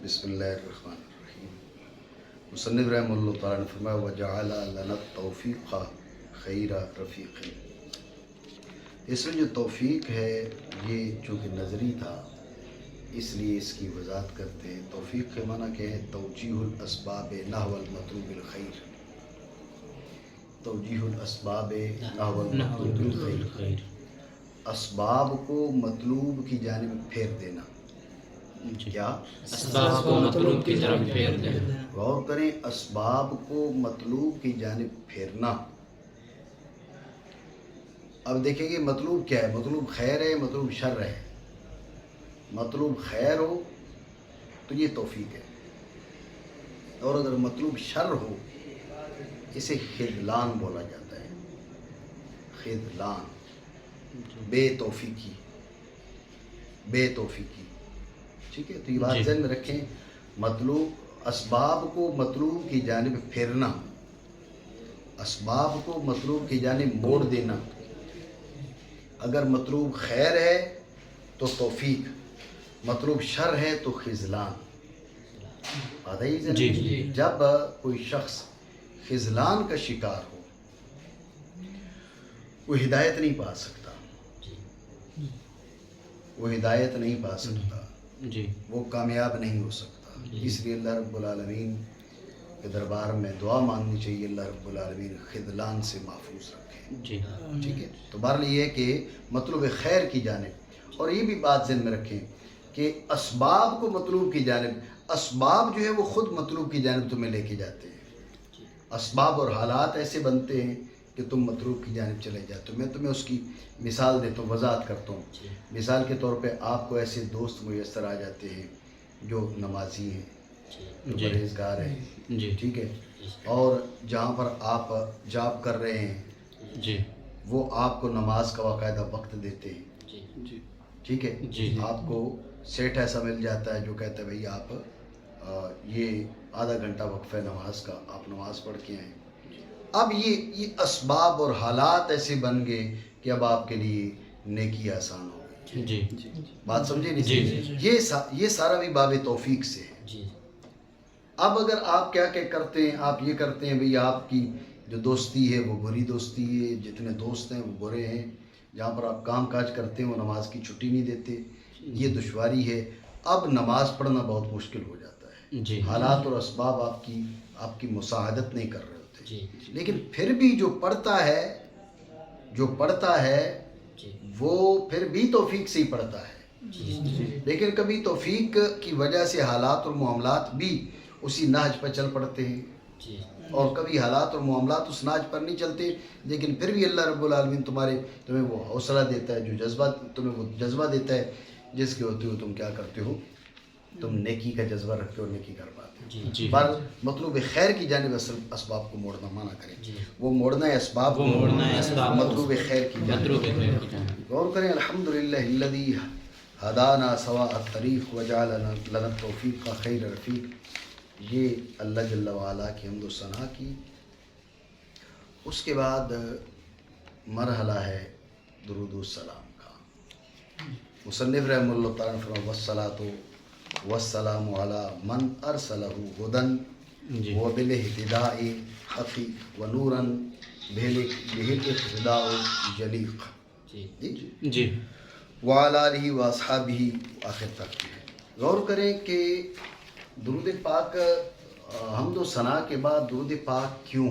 بسم اللہ الرحمن الرحیم۔ مصنف رحمہ اللہ تعالیٰ نے فرمایا وَجَعَلَ لَنَا التَّوْفِيقَ خَيْرَ رَفِيقٍ۔ اس میں جو توفیق ہے یہ چونکہ نظری تھا اس لیے اس کی وضاحت کرتے ہیں۔ توفیق کے معنی کیا ہے؟ توجیہ الاسباب نحو المطلوب الخیر، توجیہ الاسباب نحو المطلوب الخیر، اسباب کو مطلوب کی جانب پھیر دینا۔ کیا؟ اسباب کو مطلوب کی جانب پھیر دینا۔ غور کریں، اسباب کو مطلوب کی جانب پھیرنا۔ اب دیکھیں گے مطلوب کیا ہے؟ مطلوب خیر ہے، مطلوب شر ہے۔ مطلوب خیر ہو تو یہ توفیق ہے، اور اگر مطلوب شر ہو اسے خذلان بولا جاتا ہے۔ خذلان، بے توفیقی، بے توفیقی۔ ٹھیک ہے، تو یہ بات ذہن میں رکھیں، مطلوب اسباب کو مطلوب کی جانب پھیرنا، اسباب کو مطلوب کی جانب موڑ دینا۔ اگر مطلوب خیر ہے تو توفیق، مطلوب شر ہے تو خذلان۔ بات ہے یہ؟ جب کوئی شخص خذلان کا شکار ہو وہ ہدایت نہیں پا سکتا، وہ ہدایت نہیں پا سکتا، وہ کامیاب نہیں ہو سکتا۔ اس لیے اللہ رب العالمین کے دربار میں دعا مانگنی چاہیے، اللہ رب العالمین خذلان سے محفوظ رکھے۔ ٹھیک ہے، تو بہرحال یہ ہے کہ مطلوب خیر کی جانب، اور یہ بھی بات ذہن میں رکھیں کہ اسباب کو مطلوب کی جانب، اسباب جو ہے وہ خود مطلوب کی جانب تمہیں لے کے جاتے ہیں۔ اسباب اور حالات ایسے بنتے ہیں کہ تم مطلوب کی جانب چلے جاتے ہو۔ میں تمہیں اس کی مثال دیتا ہوں، وضاحت کرتا ہوں۔ مثال کے طور پہ آپ کو ایسے دوست میسر آ جاتے ہیں جو نمازی ہیں، جو پرہیزگار ہیں، ٹھیک ہے، اور جہاں پر آپ جاب کر رہے ہیں وہ آپ کو نماز کا باقاعدہ وقت دیتے ہیں، ٹھیک ہے، آپ کو سیٹ ایسا مل جاتا ہے جو کہتا ہے بھئی آپ یہ آدھا گھنٹہ وقفہ نماز کا، آپ نماز پڑھ کے آئیں۔ اب یہ اسباب اور حالات ایسے بن گئے کہ اب آپ کے لیے نیکی آسان ہو گئی۔ بات سمجھے نہیں؟ یہ سارا بھی باب توفیق سے ہے۔ اب اگر آپ کیا کرتے ہیں، آپ یہ کرتے ہیں بھئی آپ کی جو دوستی ہے وہ بری دوستی ہے، جتنے دوست ہیں وہ برے ہیں، جہاں پر آپ کام کاج کرتے ہیں وہ نماز کی چھٹی نہیں دیتے، یہ دشواری ہے۔ اب نماز پڑھنا بہت مشکل ہو جاتا ہے، حالات اور اسباب آپ کی مساعدت نہیں کر رہے ہوتے، لیکن پھر بھی جو پڑھتا ہے وہ پھر بھی توفیق سے ہی پڑھتا ہے، لیکن کبھی توفیق کی وجہ سے حالات اور معاملات بھی اسی نہج پر چل پڑتے ہیں، اور کبھی حالات اور معاملات اس نہج پر نہیں چلتے، لیکن پھر بھی اللہ رب العالمین تمہیں وہ حوصلہ دیتا ہے، جو تمہیں وہ جذبہ دیتا ہے جس کے ہوتے ہو تم کیا کرتے ہو، تم نیکی کا جذبہ رکھتے ہو، نیکی کر پاتے ہو۔ پر مطلوب خیر کی جانب اسباب کو موڑنا منع کریں، وہ موڑنا ہے اسباب کو، مطلوب خیر کی جانب۔ غور کریں، الحمدللہ الذی ہدانا سواء الطریق وجعل لنا التوفیق خیر رفیق، یہ اللہ جل وعلا کی حمد و ثنا کی۔ اس کے بعد مرحلہ ہے درود و سلام کا۔ مصنف رحمہ اللہ تعالیٰ نے فرمایا والصلاۃ والسلام علی من ارسلہ ہدی وبالاہتداء خفی ونورا بالاقتداء جلیق، وعلی آلہ واصحابہ، آخر تک۔ غور کریں کہ درود پاک، حمد و ثنا کے بعد درود پاک کیوں؟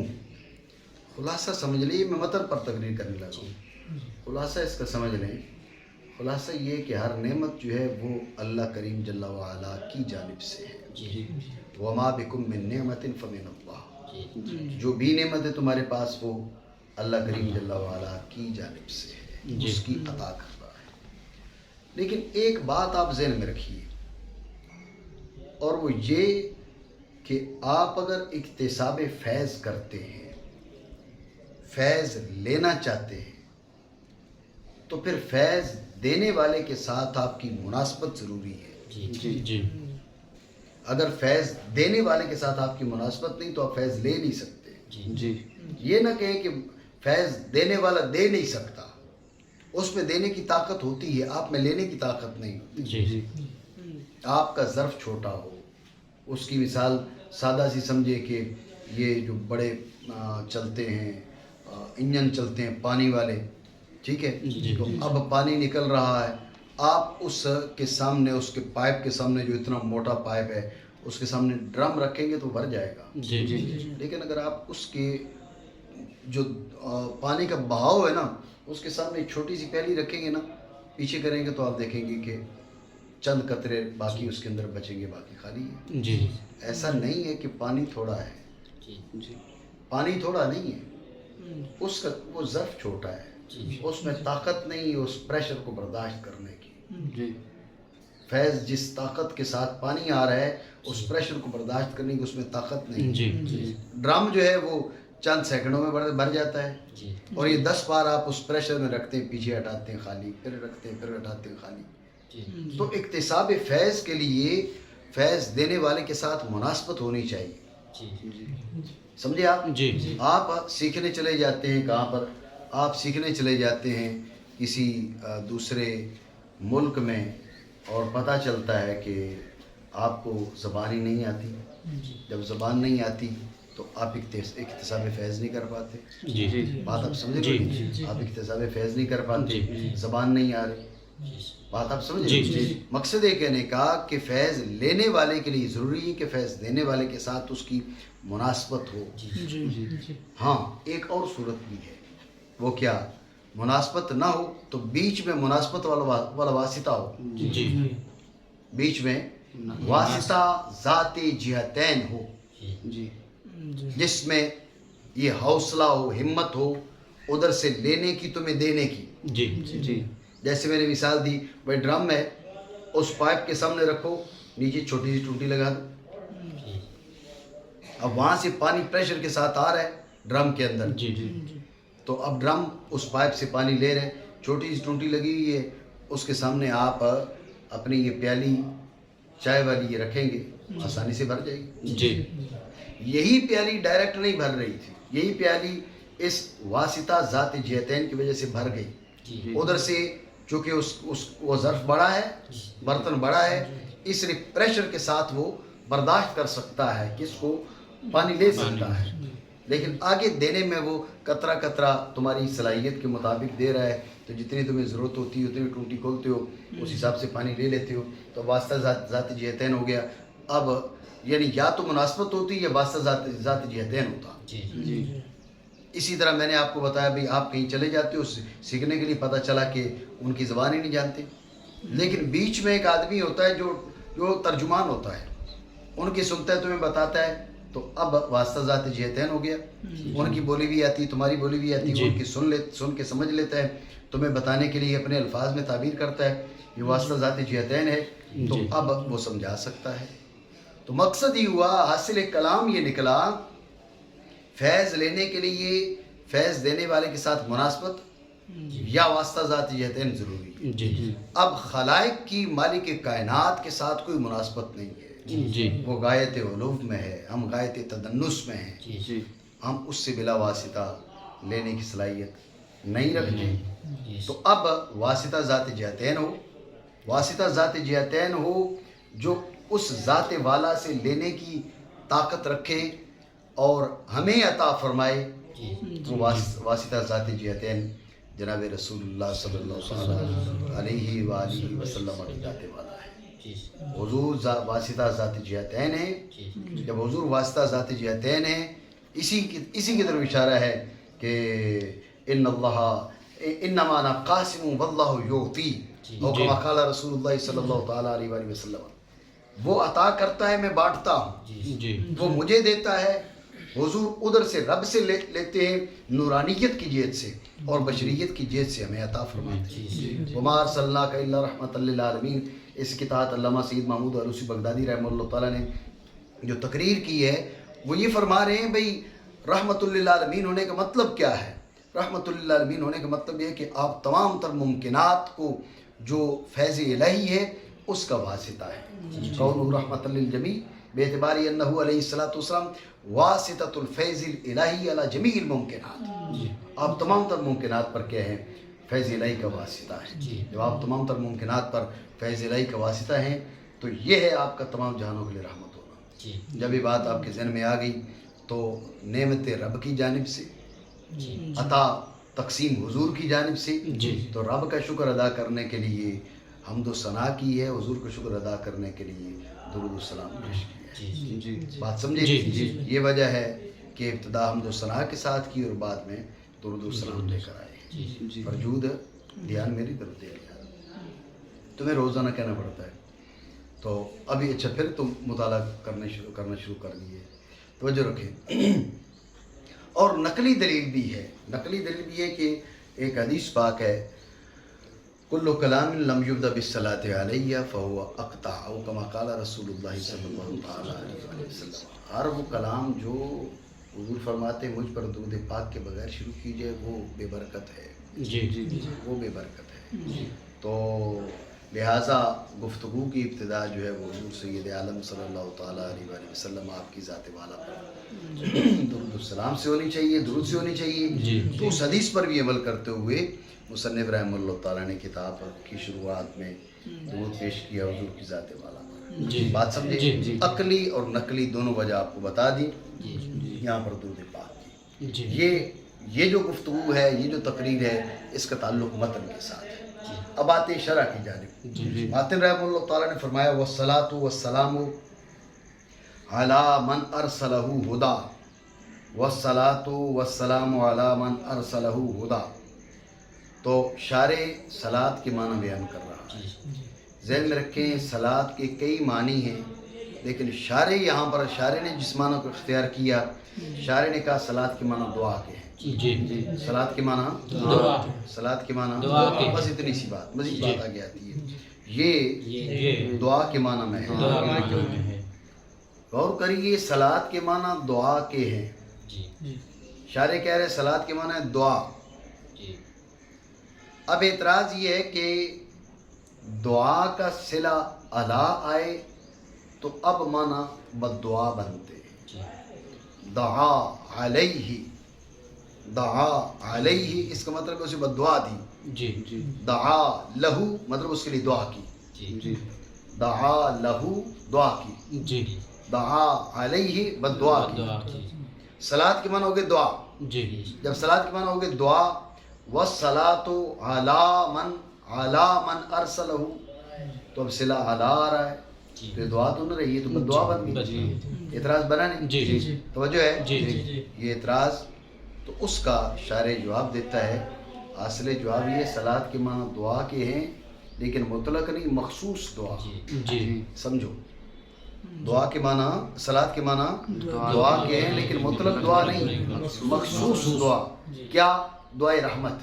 خلاصہ سمجھ لیں، میں متن پر تقریر کرنے لگا ہوں، خلاصہ اس کا سمجھ لیں۔ خلاصہ یہ کہ ہر نعمت جو ہے وہ اللہ کریم جل وعلا کی جانب سے ہے۔ وما بکم من نعمت فمن اللہ، جو بھی نعمت ہے تمہارے پاس وہ اللہ کریم جل وعلا کی جانب سے ہے، اس کی عطا کر رہا ہے۔ لیکن ایک بات آپ ذہن میں رکھیے، اور وہ یہ کہ آپ اگر اکتساب فیض کرتے ہیں، فیض لینا چاہتے ہیں، تو پھر فیض دینے والے کے ساتھ آپ کی مناسبت ضروری ہے۔ اگر فیض دینے والے کے ساتھ آپ کی مناسبت نہیں تو آپ فیض لے نہیں سکتے۔ یہ نہ کہیں کہ فیض دینے والا دے نہیں سکتا، اس میں دینے کی طاقت ہوتی ہے، آپ میں لینے کی طاقت نہیں ہوتی۔ آپ کا ظرف چھوٹا ہو، اس کی مثال سادہ سی سمجھے کہ یہ جو بڑے چلتے ہیں انجن چلتے ہیں پانی والے، ٹھیک ہے، تو اب پانی نکل رہا ہے، آپ اس کے سامنے، اس کے پائپ کے سامنے جو اتنا موٹا پائپ ہے اس کے سامنے ڈرم رکھیں گے تو بھر جائے گا، لیکن اگر آپ اس کے جو پانی کا بہاؤ ہے نا اس کے سامنے ایک چھوٹی سی پیالی رکھیں گے نا، پیچھے کریں گے تو آپ دیکھیں گے کہ چند قطرے باقی اس کے اندر بچیں گے، باقی خالی ہے۔ ایسا نہیں ہے کہ پانی تھوڑا ہے، پانی تھوڑا نہیں ہے، اس کا وہ ظرف چھوٹا ہے، اس میں طاقت نہیں ہے اس پریشر کو برداشت کرنے کی۔ فیض جس طاقت کے ساتھ پانی آ رہا ہے اس پریشر کو برداشت کرنے کی اس میں طاقت نہیں۔ ڈرم جو ہے وہ چند سیکنڈوں میں بھر جاتا ہے، اور یہ 10 بار آپ اس پریشر میں رکھتے ہیں، پیچھے ہٹاتے ہیں خالی، پھر رکھتے ہیں، پھر ہٹاتے ہیں خالی۔ تو اکتساب فیض کے لیے فیض دینے والے کے ساتھ مناسبت ہونی چاہیے، سمجھے آپ؟ آپ سیکھنے چلے جاتے ہیں، کہاں پر؟ آپ سیکھنے چلے جاتے ہیں کسی دوسرے ملک میں، اور پتہ چلتا ہے کہ آپ کو زبان ہی نہیں آتی۔ جب زبان نہیں آتی تو آپ اکتساب فیض نہیں کر پاتے۔ بات آپ سمجھ رہے ہیں؟ آپ اکتساب فیض نہیں کر پاتے، زبان نہیں آ رہی، بات آپ سمجھ رہے ہیں؟ مقصد یہ کہنے کا کہ فیض لینے والے کے لیے ضروری ہے کہ فیض دینے والے کے ساتھ اس کی مناسبت ہو۔ ہاں ایک اور صورت بھی ہے، وہ کیا؟ مناسبت نہ ہو تو بیچ میں مناسبت والا واسطہ ہو، بیچ میں واسطہ ذات جہتین ہو، جس میں یہ حوصلہ ہو، ہمت ہو ادھر سے لینے کی تمہیں دینے کی۔ جیسے میں نے مثال دی، بھائی ڈرم ہے، اس پائپ کے سامنے رکھو، نیچے چھوٹی سی ٹوٹی لگا دو، اب وہاں سے پانی پریشر کے ساتھ آ رہا ہے ڈرم کے اندر، تو اب ڈرم اس پائپ سے پانی لے رہے، چھوٹی سی ٹوٹی لگی ہوئی ہے، اس کے سامنے آپ اپنی یہ پیالی چائے والی یہ رکھیں گے، آسانی سے بھر جائے گی۔ یہی پیالی ڈائریکٹ نہیں بھر رہی تھی، یہی پیالی اس واسطہ ذات جہتین کی وجہ سے بھر گئی، ادھر سے چونکہ وہ ظرف بڑا ہے، برتن بڑا ہے، اس لیے پریشر کے ساتھ وہ برداشت کر سکتا ہے کہ اس کو پانی لے سکتا ہے، لیکن آگے دینے میں وہ قطرہ قطرہ تمہاری صلاحیت کے مطابق دے رہا ہے، تو جتنی تمہیں ضرورت ہوتی ہے اتنی ٹوٹی کھولتے ہو، اس حساب سے پانی لے لیتے ہو، تو واسطہ ذات جہتین ہو گیا۔ اب یعنی یا تو مناسبت ہوتی یا واسطہ ذات جہتین ہوتا۔ اسی طرح میں نے آپ کو بتایا بھائی آپ کہیں چلے جاتے ہو سیکھنے کے لیے، پتہ چلا کہ ان کی زبان ہی نہیں جانتے، لیکن بیچ میں ایک آدمی ہوتا ہے جو ترجمان ہوتا ہے، ان کی سنتا ہے، تمہیں بتاتا ہے، تو اب واسطہ ذات جہتین ہو گیا، ان کی بولی بھی آتی، تمہاری بولی بھی آتی، ان کی سن کے سمجھ لیتا ہے، تمہیں بتانے کے لیے اپنے الفاظ میں تعبیر کرتا ہے، یہ واسطہ ذات جہتین ہے، تو اب وہ سمجھا سکتا ہے۔ تو مقصد ہی ہوا، حاصل کلام یہ نکلا، فیض لینے کے لیے فیض دینے والے کے ساتھ مناسبت یا واسطہ ذات جہتین ضروری۔ اب خلائق کی مالک کائنات کے ساتھ کوئی مناسبت نہیں ہے، وہ غایت علوف میں ہے، ہم غایت تدنس میں ہیں، ہم اس سے بلا واسطہ لینے کی صلاحیت نہیں رکھتے۔ تو اب واسطہ ذات جہتین ہو، واسطہ ذات جہتین ہو جو اس ذات والا سے لینے کی طاقت رکھے اور ہمیں عطا فرمائے، وہ واسطہ ذات جہتین جناب رسول اللہ صلی اللہ علیہ وآلہ وسلم کی ذات والا ہے۔ حضور واسطہ ذات جہتین ہے، جب حضور واسطہ ذات جہتین ہے، اسی کی طرف اشارہ ہے کہ انما انا قاسم واللہ یعطی، او کما قال رسول اللہ صلی اللہ تعالیٰ علیہ وآلہ وسلم، وہ عطا کرتا ہے میں بانٹتا ہوں، وہ مجھے دیتا ہے۔ حضور ادھر سے رب سے لیتے ہیں، نورانیت کی جہت سے اور بشریت کی جہت سے ہمیں عطا فرماتے ہیں۔ وما ارسلناک الا رحمۃ للعالمین، اس کی تحت علامہ سید محمود علوسی بغدادی رحمہ اللہ تعالیٰ نے جو تقریر کی ہے، وہ یہ فرما رہے ہیں بھئی رحمۃ للعالمین ہونے کا مطلب کیا ہے؟ رحمۃ للعالمین ہونے کا مطلب یہ ہے کہ آپ تمام تر ممکنات کو جو فیض الہی ہے اس کا واسطہ ہے، کون رحمۃ للجمیع بے اعتبار انہ علیہ الصلوۃ والسلام واسطۃ الفیض الہی علی جمیع الممکنات، آپ تمام تر ممکنات پر کیا ہیں؟ فیض الہی کا واسطہ ہے۔ جب آپ تمام تر ممکنات پر فیض الہی کا واسطہ ہیں تو یہ ہے آپ کا تمام جہانوں کے لیے رحمت ہونا۔ جب یہ بات آپ کے ذہن میں آ گئی تو نعمت رب کی جانب سے، عطا تقسیم حضور کی جانب سے، تو رب کا شکر ادا کرنے کے لیے حمد و ثنا کی ہے، حضور کا شکر ادا کرنے کے لیے درود و سلام پیش کیا ہے۔ بات سمجھے؟ یہ وجہ ہے کہ ابتدا حمد و ثنا کے ساتھ کی اور بعد میں درود و سلام لے کر آئے۔ فرجود دھیان میری طرف دے لیا، تمہیں روزانہ کہنا پڑتا ہے۔ تو ابھی اچھا پھر تم مطالعہ کرنا شروع کر دیے، توجہ رکھیں۔ اور نقلی دلیل بھی ہے، نقلی دلیل بھی ہے کہ ایک حدیث پاک ہے، کل کلام لم یبدأ بالصلاۃ علیہ فہو اقطع، او کما قال رسول اللہ صلی اللہ علیہ وسلم۔ ہر وہ کلام جو حضور فرماتے ہیں مجھ پر درود پاک کے بغیر شروع کیجئے وہ بے برکت ہے، وہ بے برکت ہے۔ تو لہٰذا گفتگو کی ابتدا جو ہے وہ حضور سید عالم صلی اللہ تعالیٰ علیہ وآلہ وسلم آپ کی ذات والا پر درود السلام سے ہونی چاہیے، درود سے ہونی چاہیے۔ تو اس حدیث پر بھی عمل کرتے ہوئے مصنف رحمہ اللہ تعالیٰ نے کتاب کی شروعات میں درود پیش کیا حضور کی ذات والا پر۔ بات سمجھے؟ عقلی اور نقلی دونوں وجہ آپ کو بتا دی یہاں پر درود پاک کی۔ یہ جو گفتگو ہے، یہ جو تقریر ہے، اس کا تعلق متن کے ساتھ ہے۔ اب آتے شرح کی جانب۔ ماتن رحمہ اللہ تعالیٰ نے فرمایا والصلاۃ والسلام علی من ارسلہ ہدا، والصلاۃ والسلام علی من ارسلہ ہدا۔ تو شارع صلاۃ کے معنی بیان کر رہا ہے۔ ذہن میں رکھیں صلاۃ کے کئی معنی ہیں، لیکن شارع یہاں پر شارع نے جس معنی کو اختیار کیا، شارع نے کہا صلاۃ کے معنی دعا کے ہیں۔ صلاۃ کے معنی دعا، صلاۃ کے معنی دعا، بس اتنی سی بات، مزید بات آگے آتی ہے۔ یہ دعا کے معنی میں ہے۔ غور کریے، صلاۃ کے معنی دعا کے ہیں، شارع کہہ رہے صلاۃ کے معنی دعا۔ اب اعتراض یہ ہے کہ دعا کا صلہ ادا آئے تو اب معنی بددعا بنتے ہیں۔ دعا علیہ، دعا علیہ اس کا مطلب اسے بددعا دی۔ دعا لہو مطلب اس کے لیے دعا کی، دعا لہو دعا کی، دعا علیہ بددعا کی۔ صلاۃ کے معنی ہو گئے دعا۔ جب صلاۃ کے معنی ہو گئے دعا، والصلاۃ علی من ارسلہ، تو اب صلہ علی آ رہا ہے، تو یہ دعا تو نہ رہی ہے، تو بددعا بن گئی۔ اعتراض بنا نہیں؟ توجہ ہے؟ یہ اعتراض تو اس کا شارع جواب دیتا ہے۔ اصل جواب یہ صلاۃ کے معنی دعا کے ہیں، لیکن مطلق نہیں، مخصوص دعا۔ سمجھو، دعا کے معنی صلاۃ کے معنی دعا کے ہیں، لیکن مطلق دعا نہیں، مخصوص دعا۔ کیا؟ دعائے رحمت۔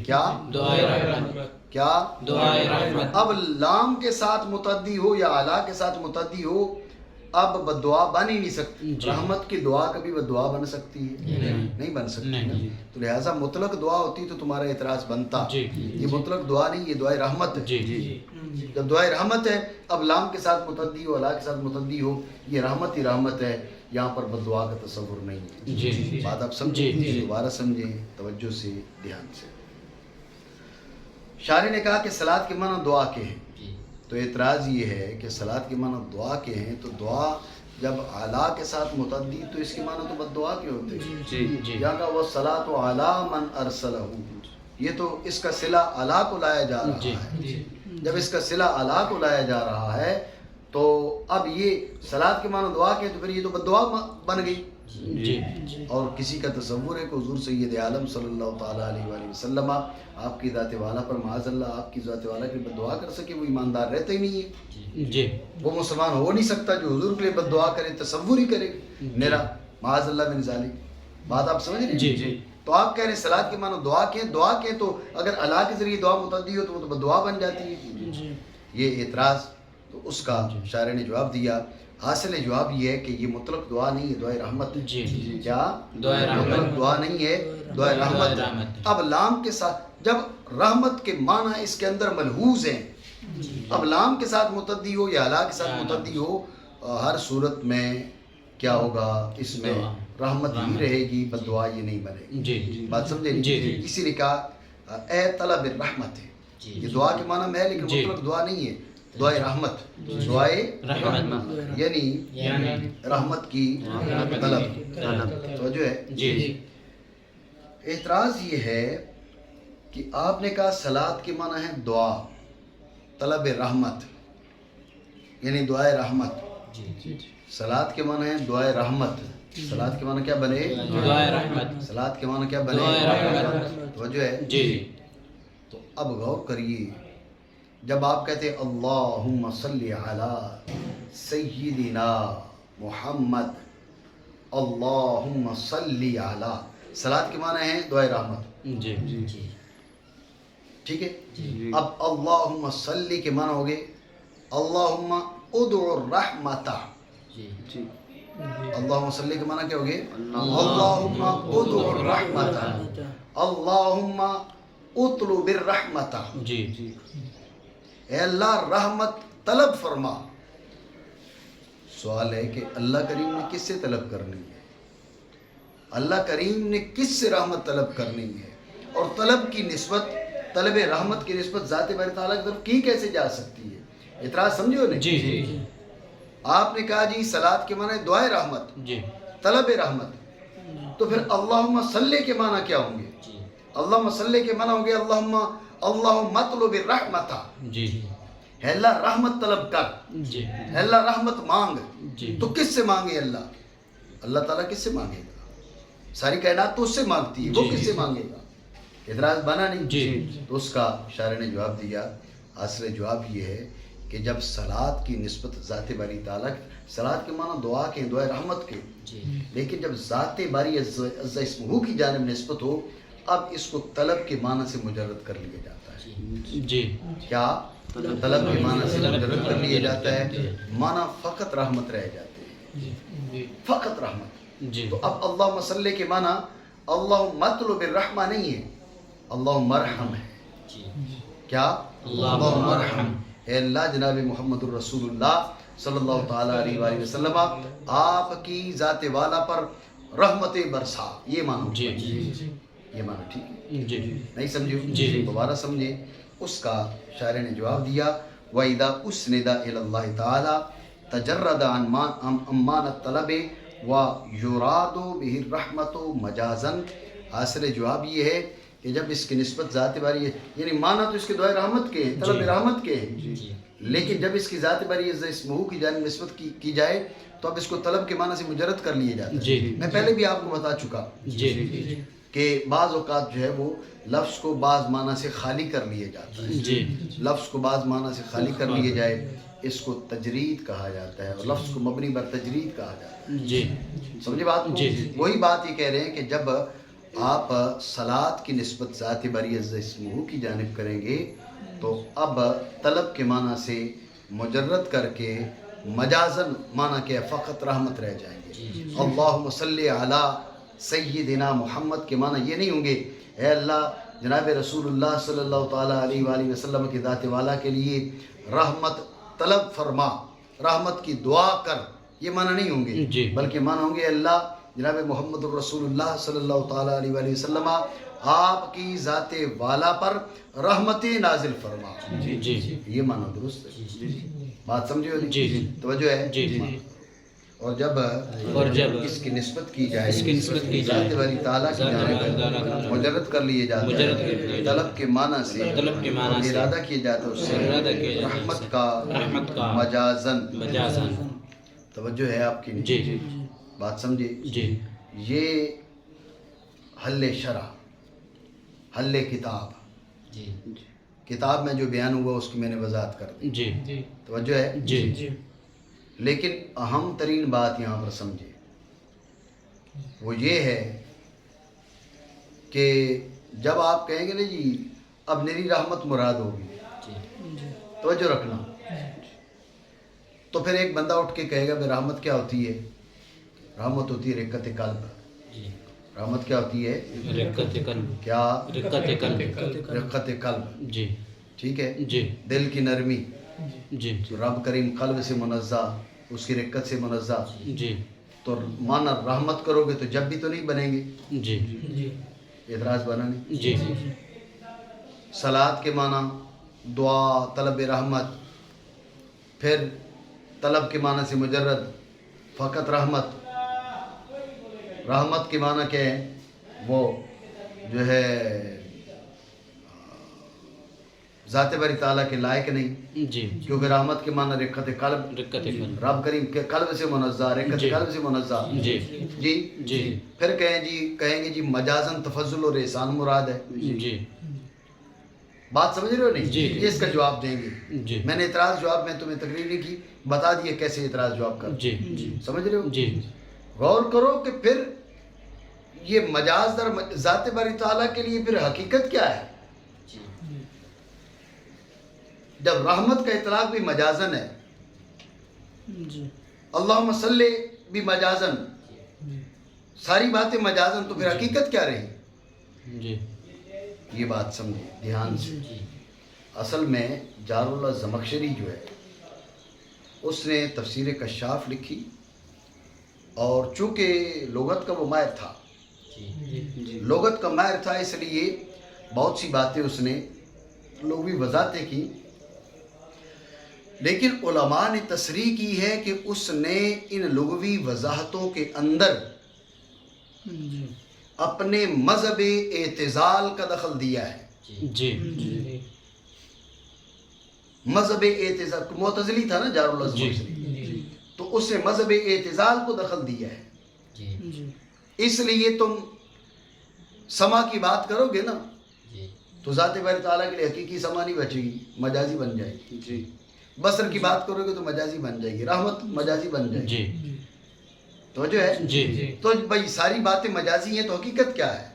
کیا؟ دعائے رحمت۔ کیا؟ دعائے رحمت۔ اب لام کے ساتھ متعدی ہو یا اعلیٰ کے ساتھ متعدی ہو، اب بددعا بن ہی نہیں سکتی۔ رحمت کی دعا کبھی بددعا بن سکتی ہے؟ نہیں بن سکتی۔ تو لہٰذا مطلق دعا ہوتی تو تمہارا اعتراض بنتا۔ یہ مطلق دعا نہیں، یہ دعائے رحمت ہے۔ جب دعائے رحمت ہے، اب لام کے ساتھ متعدی ہو، اعلیٰ کے ساتھ متعدی ہو، یہ رحمت ہی رحمت ہے، یہاں پر بددعا کا تصور نہیں ہے۔ بات آپ سمجھیں، دوبارہ سمجھیں توجہ سے، دھیان سے۔ شارع نے کہا کہ صلاۃ کے معنی دعا کے ہیں، تو اعتراض یہ ہے کہ صلاۃ کے معنی دعا کے ہیں، تو دعا جب اعلیٰ کے ساتھ متعدی تو اس کے معنی تو بددعا کے ہوتے ہیں۔ یہاں کا وہ صلاۃ علی من ارسلہ، یہ تو اس کا صلہ اعلیٰ کو لایا جا رہا ہے۔ جب اس کا صلہ اعلیٰ کو لایا جا رہا ہے تو اب یہ صلاۃ کے معنی دعا کے، تو پھر یہ تو بددعا بن گئی۔ اور کسی کا تصور ہے کہ حضور سید عالم صلی اللہ تعالیٰ علیہ وآلہ وسلم آپ کی ذات والا پر معاذ اللہ آپ کی ذات والا کے بددعا کر سکے؟ وہ ایماندار رہتا ہی نہیں ہے، وہ مسلمان ہو نہیں سکتا جو حضور کے لیے بددعا کرے، تصور ہی کرے میرا معاذ اللہ بن ذالک۔ بات آپ سمجھ رہے ہیں؟ تو آپ کہہ رہے ہیں صلاۃ کے معنی دعا کے، دعا کے تو اگر اللہ کے ذریعے دعا متعدی ہو تو وہ تو بددعا بن جاتی ہے۔ یہ اعتراض تو اس کا شارع نے جواب دیا۔ حاصل جواب یہ ہے کہ یہ مطلق دعا نہیں ہے، دعائے رحمت۔ کیا؟ مطلق دعا نہیں ہے، دعائے رحمت۔ اب لام کے ساتھ جب رحمت کے معنی اس کے اندر ملحوظ ہیں، اب لام کے ساتھ متعدی ہو یا اعلیٰ کے ساتھ متعدی ہو، ہر صورت میں کیا ہوگا؟ اس میں رحمت ہی رہے گی، بددعا یہ نہیں بنے گی۔ بات سمجھے؟ اسی لیے کہا اے طلب الرحمت ہے، یہ دعا کے معنی میں ہے لیکن مطلق دعا نہیں ہے، دعائے رحمت، دعائے رحمت یعنی یعنی رحمت کی طلب، توجہ ہے جی اعتراض یہ ہے کہ آپ نے کہا صلاۃ کے معنی ہے دعا، طلب رحمت یعنی دعائے رحمت، جی صلاۃ کے معنی ہے دعائے رحمت، صلاۃ کے معنی کیا بنے؟ دعائے رحمت صلاۃ کے معنی کیا بنے؟ دعائے رحمت توجہ ہے جی تو اب غور کریے، جب آپ کہتے ہیں اللہم صلی علی سیدنا محمد، اللہم صلی علی، صلاۃ کے معنی ہے دعائے رحمت، جی ٹھیک ہے؟ اب اللہم صلی کے معنی ہو گئے اللہم ادعو الرحمت، جی اللہم صلی کے معنی کیا ہو گئے؟ اللہم ادعو الرحمت، اللہم اطلب الرحمت، جی اے اللہ رحمت طلب فرما۔ سوال ہے کہ اللہ کریم نے کس سے طلب کرنی ہے؟ اللہ کریم نے کس سے رحمت طلب کرنی ہے؟ اور طلب کی نسبت، طلب رحمت کی نسبت ذات باری تعالیٰ کی طرف کی کیسے جا سکتی ہے؟ اعتراض سمجھو نہیں؟ جی آپ نے کہا جی صلاۃ کے معنی دعائے رحمت، جی طلب رحمت، تو پھر اللہم صلی کے معنی کیا ہوں گے؟ اللہم صلی کے معنی ہوں گے اللہم اطلب الرحمت، جی اے اللہ رحمت طلب کر، جی اے اللہ رحمت مانگ۔ جی تو کس سے مانگے اللہ تعالیٰ کس سے مانگے گا؟ ساری کائنات تو اس سے مانگتی ہے، وہ جی کس سے مانگے گا؟ اعتراض بنا نہیں؟ جی تو اس کا شاعر نے جواب دیا، اصل جواب یہ ہے کہ جب صلاۃ کی نسبت ذات باری تعالیٰ، صلاۃ کے معنی دعا کے، دعائے رحمت کے، لیکن جب ذات باری عز اسمہ کی جانب نسبت ہو، اب اس کو طلب کے معنی سے مجرد کر لیا جاتا ہے۔ جی کیا طلب کے معنی سے مجرد کر لیا جاتا ہے، معنی فقط رحمت رہ جاتے ہیں، فقط رحمت۔ جی تو اب اللہم صلی کے معنی اللہم اطلب الرحمہ نہیں ہے، اللہم ارحم ہے۔ کیا؟ اللہم ارحم، اے اللہ جناب محمد الرسول اللہ صلی اللہ تعالیٰ علیہ وآلہ وسلم آپ کی ذات والا پر رحمت برسا، یہ معنی، جی یہ معنی ٹھیک ہے؟ جی نہیں سمجھو؟ جی دوبارہ سمجھے۔ اس کا شاعر نے جواب دیا وَإِذَا أُسْنِدَ إِلَى اللَّهِ تَعَالَى تَجَرَّدَ عَنْ أَمَّانَ الطَّلَبِ وَيُرَادُ بِهِ الرَّحْمَةُ مَجَازًا۔ حاصل جواب یہ ہے کہ جب اس کی نسبت ذات باری ہے، یعنی معنی تو اس کے دعائے رحمت کے ہیں، طلب رحمت کے ہیں، لیکن جب اس کی ذات باری عز اسمہ کی جانب نسبت کی جائے تو اب اس کو طلب کے معنی سے مجرد کر لیے جاتا ہے۔ میں پہلے بھی آپ کو بتا چکا کہ بعض اوقات جو ہے وہ لفظ کو بعض معنی سے خالی کر لیے جاتا ہے، لفظ کو بعض معنی سے خالی کر لیے جائے، اس کو تجرید کہا جاتا ہے، اور لفظ کو مبنی بر تجرید کہا جاتا ہے۔ سمجھے بات کو؟ وہی بات یہ کہہ رہے ہیں کہ جب آپ صلاۃ کی نسبت ذات باری عز اسمہ کی جانب کریں گے تو اب طلب کے معنی سے مجرد کر کے مجازن معنی کے فقط رحمت رہ جائیں گے۔ اللہم صلی علی سیدنا محمد کے معنی یہ نہیں ہوں گے اے اللہ جناب رسول اللہ صلی اللہ تعالیٰ علیہ وآلہ وسلم کی ذات والا کے لیے رحمت طلب فرما، رحمت کی دعا کر، یہ معنی نہیں ہوں گے، بلکہ معنی ہوں گے اللہ جناب محمد الرسول اللہ صلی اللہ تعالیٰ علیہ وآلہ وسلم آپ کی ذات والا پر رحمت نازل فرما، یہ معنی درست ہے۔ بات سمجھے ہو؟ توجہ ہے؟ اور جب اس کی نسبت کی جائے، ذات باری تعالیٰ کی جانب مجرد کر لیے جاتا ہے، طلب کے معنی سے ارادہ کیا جاتا ہے اس سے رحمت کا مجازن۔ توجہ ہے آپ کی؟ بات سمجھے؟ یہ حل شرع، حل کتاب میں جو بیان ہوا اس کی میں نے وضاحت کر دی، توجہ ہے؟ لیکن اہم ترین بات یہاں پر سمجھے، وہ یہ ہے کہ جب آپ کہیں گے نا جی اب میری رحمت مراد ہوگی، توجہ رکھنا، تو پھر ایک بندہ اٹھ کے کہے گا بھائی رحمت کیا ہوتی ہے؟ رحمت ہوتی ہے رقت قلب۔ رحمت کیا ہوتی ہے؟ رقت قلب۔ کیا؟ رقت قلب، ٹھیک ہے، دل کی نرمی، رب کریم قلب سے منزہ، اس کی رقت سے منزہ، تو معنی رحمت کرو گے تو جب بھی تو نہیں بنیں گے، اعتراض بنا نہیں؟ صلاۃ کے معنی دعا، طلب رحمت، پھر طلب کے معنی سے مجرد فقط رحمت، رحمت کے معنی کیا ہے؟ وہ جو ہے ذات باری تعالیٰ کے لائق نہیں، جی کیونکہ رحمت کے معنی رقت قلب، رقت قلب، رب کریم کے قلب سے منزہ، رقت جی قلب سے منزہ. جی جی جی پھر کہیں گے جی مجازن تفضل اور احسان مراد ہے. جی بات سمجھ رہے ہو نہیں؟ جی. یہ اس کا جواب دیں گے. جی میں نے اعتراض جواب میں تمہیں تقریر نہیں کی، بتا دیا کیسے اعتراض جواب کر. جی سمجھ رہے ہو؟ جی غور کرو کہ پھر یہ مجاز در ذات باری تعالیٰ کے لیے پھر حقیقت کیا ہے؟ جب رحمت کا اطلاق بھی مجازن ہے، اللہم صلی بھی مجازن، ساری باتیں مجازن، تو پھر حقیقت کیا رہی؟ جی یہ بات سمجھے دھیان سے. اصل میں جار اللہ زمخشری جو ہے اس نے تفسیر کشاف لکھی، اور چونکہ لغت کا وہ ماہر تھا، لغت کا ماہر تھا، اس لیے بہت سی باتیں اس نے لغوی وضاحتیں کی، لیکن علماء نے تصریح کی ہے کہ اس نے ان لغوی وضاحتوں کے اندر اپنے مذہب اعتزال کا دخل دیا ہے. جی مذہب اعتزال، معتزلی تھا نا جار اللہ زمخشری، تو اس نے مذہب اعتزال کو دخل دیا ہے. اس لیے تم سما کی بات کرو گے نا تو ذات باری تعالیٰ کے لیے حقیقی سما نہیں بچے گی، مجازی بن جائے گی. بصر کی بات کرو گے تو مجازی بن جائے گی، رحمت مجازی بن جائے گی. جی تو جو ہے جی تو بھائی ساری باتیں مجازی ہیں، تو حقیقت کیا ہے؟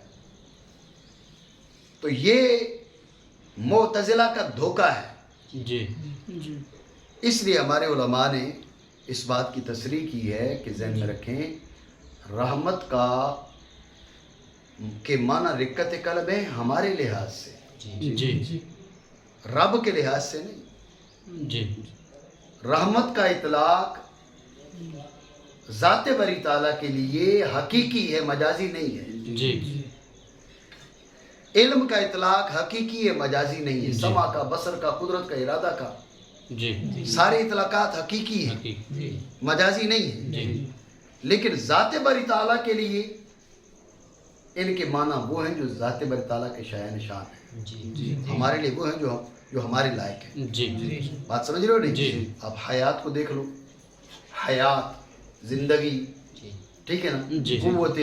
تو یہ معتزلہ کا دھوکہ ہے. جی اس لیے ہمارے علماء نے اس بات کی تصریح کی ہے کہ ذہن میں رکھیں، رحمت کا کے معنی رقت قلب ہے ہمارے لحاظ سے، جی رب کے لحاظ سے نہیں. جی رحمت کا اطلاق ذات باری تعالیٰ کے لیے حقیقی ہے، مجازی نہیں ہے. جی علم کا اطلاق حقیقی ہے، مجازی نہیں ہے. سمع کا، بصر کا، قدرت کا، ارادہ کا، جی سارے اطلاقات حقیقی ہیں، حقیقی، مجازی نہیں ہے. جی لیکن ذات باری تعالیٰ کے لیے ان کے معنی وہ ہیں جو ذات باری تعالیٰ کے شایان نشان ہیں. ہمارے لیے وہ ہیں جو ہمارے لائق ہیں. جی بات سمجھ رہے ہو نہیں؟ جی. اب حیات کو دیکھ لو، حیات زندگی، ٹھیک ہے نا؟ جی. قوت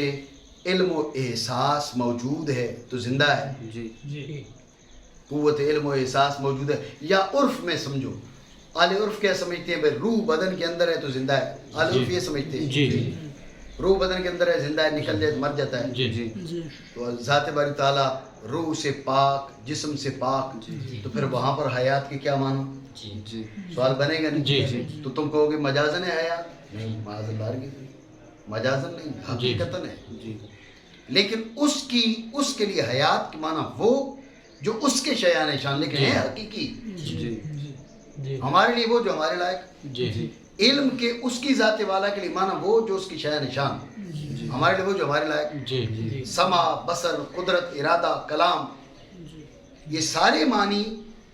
علم و احساس موجود ہے تو زندہ ہے. قوت علم و احساس موجود ہے. یا عرف میں سمجھو، اہل عرف کیا سمجھتے ہیں؟ بھائی روح بدن کے اندر ہے تو زندہ ہے. اہل عرف یہ سمجھتے ہیں جی روح بدن کے اندر ہے، زندہ ہے، نکل جائے تو مر جاتا ہے. جی تو ذات باری تعالیٰ روح سے پاک، جسم سے پاک، تو پھر وہاں پر حیات کے کیا معنی؟ سوال بنے گا نہیں؟ جی. تو تم کہو گے مجازن ہے حیات؟ نہیں، معاذ اللہ کی مجازن نہیں، حقیقتاً ہے. لیکن اس کے لیے حیات کے معنی وہ جو اس کے شایان نشان، لیکن ہے حقیقی. ہمارے لیے وہ جو ہمارے لائق. جی علم کے اس کی ذات والا کے لیے معنی وہ جو اس کی شایان نشان، ہمارے لیے وہ جو ہمارے لائق. جی سما، بصر، قدرت، ارادہ، کلام، یہ سارے معنی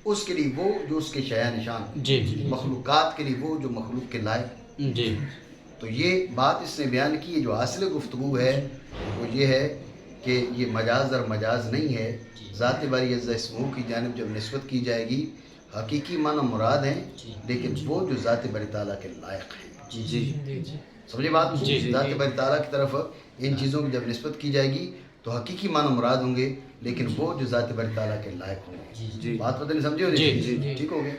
اس کے لیے وہ جو اس کے شایان نشان. جی مخلوقات کے لیے وہ جو مخلوق کے لائق. جی تو یہ بات اس نے بیان کی ہے. جو حاصل گفتگو ہے وہ یہ ہے کہ یہ مجاز در مجاز نہیں ہے. ذات باری عز اسمہ کی جانب جب نسبت کی جائے گی، حقیقی معنی مراد ہیں، لیکن وہ جو ذات باری تعالیٰ کے لائق ہیں. سمجھے بات؟ ذات باری تعالیٰ کی طرف ان چیزوں کی جب نسبت کی جائے گی تو حقیقی معنی مراد ہوں گے، لیکن وہ جو ذات باری تعالیٰ کے لائق ہوں گے. بات پتہ نہیں سمجھے ہو؟ ٹھیک ہو گیا.